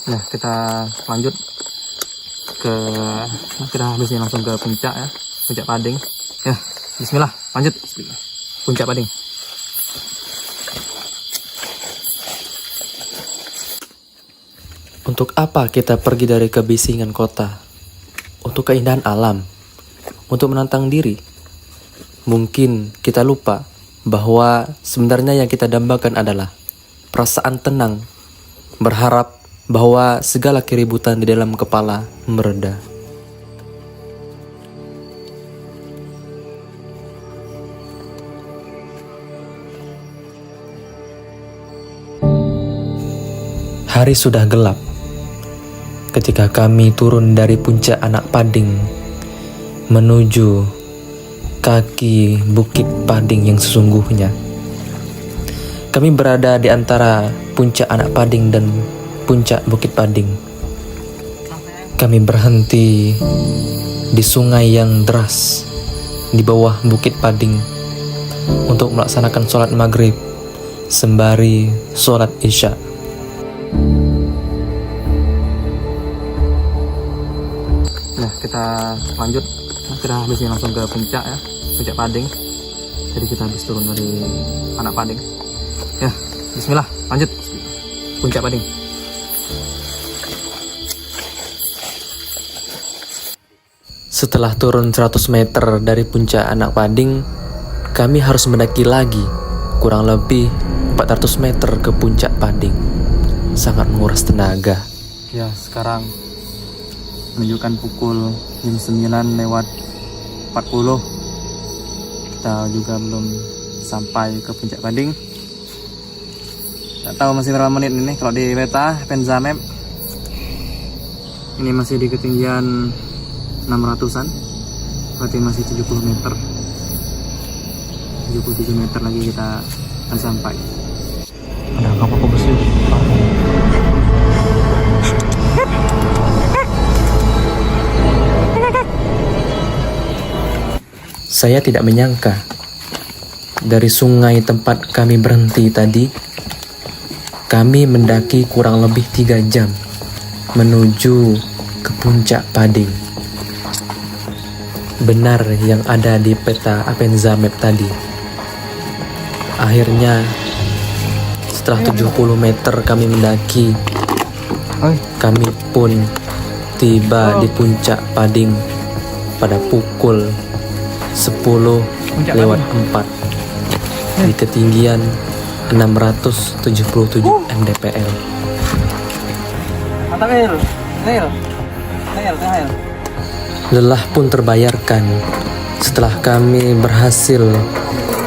Nah, kita lanjut ke, kita habisnya langsung ke puncak ya, puncak Pading ya. Bismillah, lanjut. Puncak Pading. Untuk apa kita pergi dari kebisingan kota? Untuk keindahan alam, untuk menantang diri. Mungkin kita lupa bahwa sebenarnya yang kita dambakan adalah perasaan tenang, berharap bahwa segala keributan di dalam kepala mereda. Hari sudah gelap ketika kami turun dari puncak Anak Pading menuju kaki Bukit Pading yang sesungguhnya. Kami berada di antara puncak Anak Pading dan puncak Bukit Pading. Kami berhenti di sungai yang deras di bawah Bukit Pading untuk melaksanakan sholat maghrib sembari sholat isya. Nah, kita lanjut. Kita habisnya langsung ke puncak ya, puncak Pading. Jadi kita habis turun dari Anak Pading ya. Bismillah, lanjut. Puncak Pading. Setelah turun 100 meter dari puncak Anak Pading, kami harus mendaki lagi kurang lebih 400 meter ke puncak Pading. Sangat menguras tenaga. Ya, sekarang menunjukkan pukul jam 9:40. Kita juga belum sampai ke puncak Pading. Nggak tahu masih berapa menit ini kalau di peta Penza Map. Ini masih di ketinggian 600-an, berarti masih 70 meter, 77 meter lagi kita akan sampai. Ada apa-apa bersih. Saya tidak menyangka dari sungai tempat kami berhenti tadi, kami mendaki kurang lebih 3 jam menuju ke puncak Pading. Benar yang ada di peta Apenza Map tadi. Akhirnya setelah 70 meter kami mendaki, kami pun tiba di puncak Pading pada pukul 10:04 di ketinggian 677 mdpl. Lelah pun terbayarkan setelah kami berhasil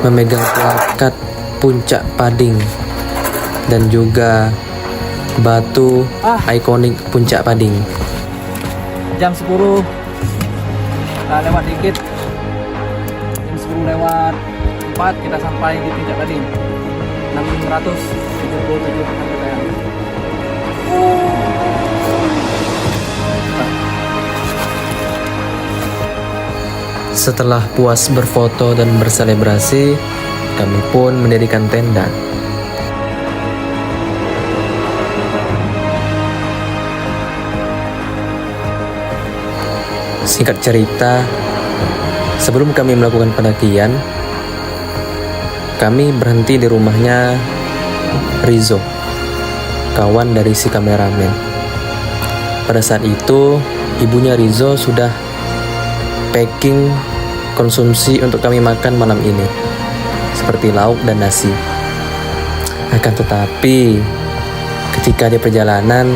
memegang plakat puncak Pading dan juga batu ikonik puncak Pading. Jam 10 lewat dikit, jam 10:04 kita sampai di puncak Pading, 677 mdpl. Setelah puas berfoto dan berselebrasi, kami pun mendirikan tenda. Singkat cerita, sebelum kami melakukan pendakian, kami berhenti di rumahnya Rizzo, kawan dari si kameramen. Pada saat itu, ibunya Rizzo sudah packing konsumsi untuk kami makan malam ini, seperti lauk dan nasi. Akan tetapi, ketika di perjalanan,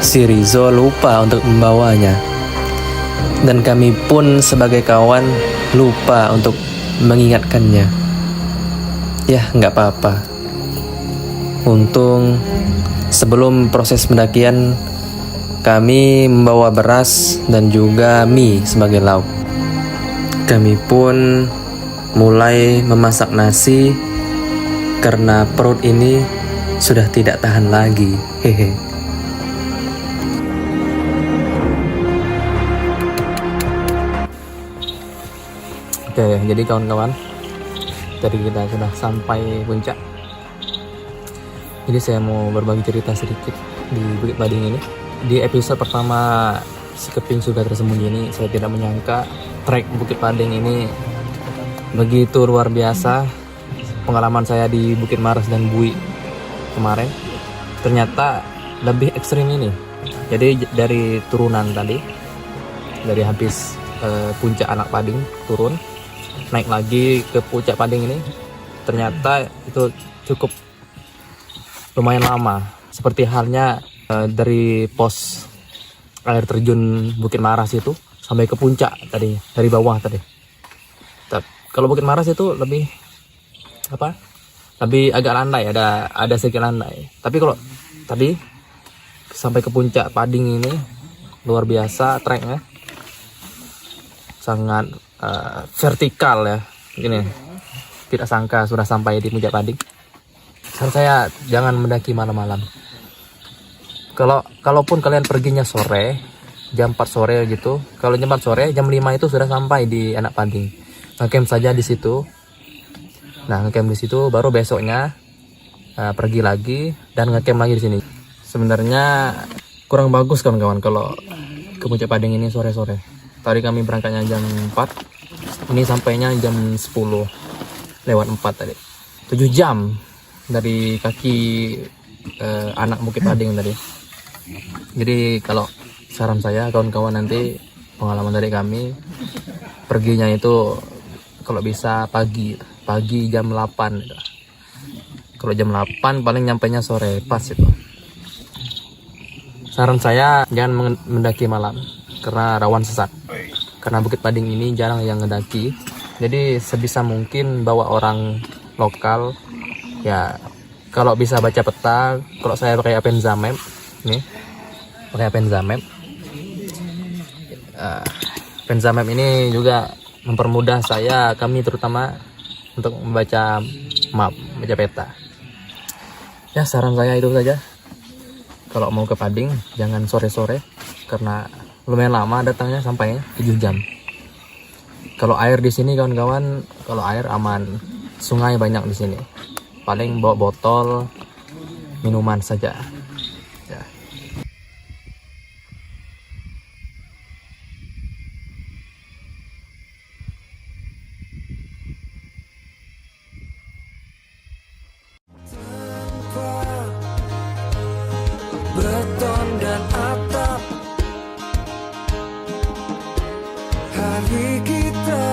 si Rizzo lupa untuk membawanya. Dan kami pun sebagai kawan lupa untuk mengingatkannya. Ya, nggak apa-apa. Untung sebelum proses pendakian, kami membawa beras dan juga mie sebagai lauk. Kami pun mulai memasak nasi karena perut ini sudah tidak tahan lagi. Hehe. Oke, jadi kawan-kawan, tadi kita sudah sampai puncak. Jadi saya mau berbagi cerita sedikit. di Bukit Pading ini. Di episode pertama Sekeping Surga Tersembunyi ini, saya tidak menyangka trek Bukit Pading ini begitu luar biasa. Pengalaman saya di Bukit Maras dan Bui kemarin ternyata lebih ekstrim ini. Jadi dari turunan tadi, dari habis puncak Anak Pading turun, naik lagi ke puncak Pading ini, ternyata itu cukup lumayan lama. Seperti halnya dari pos air terjun Bukit Maras itu sampai ke puncak tadi, dari bawah tadi. Kalau Bukit Maras itu lebih lebih agak landai, ada sedikit landai. Tapi kalau tadi sampai ke puncak Pading ini luar biasa treknya, sangat vertikal ya. Ini tidak sangka sudah sampai di puncak Pading. Saran saya jangan mendaki malam-malam. Kalaupun kalian perginya sore, jam 4 sore gitu. Kalau jam 4 sore, jam 5 itu sudah sampai di Anak Pading. Ngecamp saja di situ. Nah, ngecamp di situ baru besoknya pergi lagi dan ngecamp lagi di sini. Sebenarnya kurang bagus kawan-kawan kalau ke puncak Pading ini sore-sore. Tadi kami berangkatnya jam 4, ini sampainya jam 10 lewat 4 tadi. 7 jam dari kaki anak Bukit Pading tadi. Jadi kalau saran saya kawan-kawan, nanti pengalaman dari kami perginya itu kalau bisa pagi jam 8 gitu. Kalau jam 8 paling nyampainya sore pas itu. Saran saya jangan mendaki malam karena rawan sesat. Karena Bukit Pading ini jarang yang ngedaki. Jadi sebisa mungkin bawa orang lokal ya. Kalau bisa baca peta, kalau saya pakai Apenza Map nih, pakai Apenza Map. Apenza Map ini juga mempermudah kami terutama untuk membaca map, baca peta. Ya, saran saya itu saja. Kalau mau ke Pading jangan sore-sore karena lumayan lama datangnya, sampai 7 jam. Kalau air di sini kawan-kawan, kalau air aman, sungai banyak di sini. Paling bawa botol minuman saja. Ya. Beton dan atap, hari kita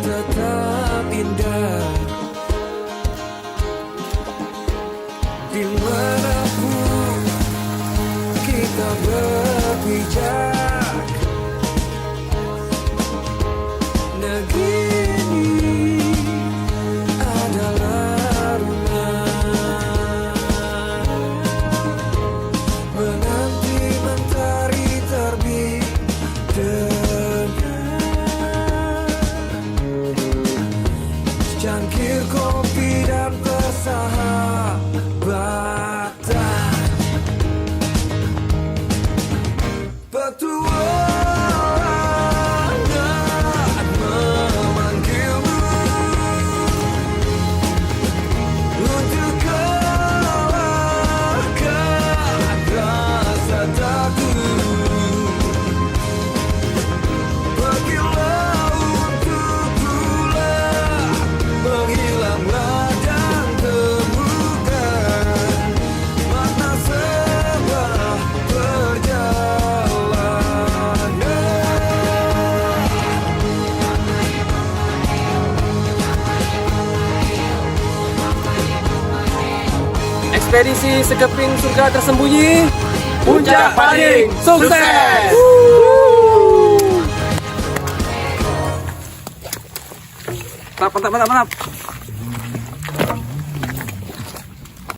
tetap indah. Dimanapun kita berpijak, negeri ini adalah rumah. Menanti mentari terbit dengan cangkir kopi dan persahabatan. Petualangan memanggilmu untuk kalahkan rasa takut. Pergilah untuk pulang, menghilanglah dan temukan makna sebuah perjalanan. Ekspedisi Sekeping Surga Tersembunyi, Puncak Pading, sukses! Mantap.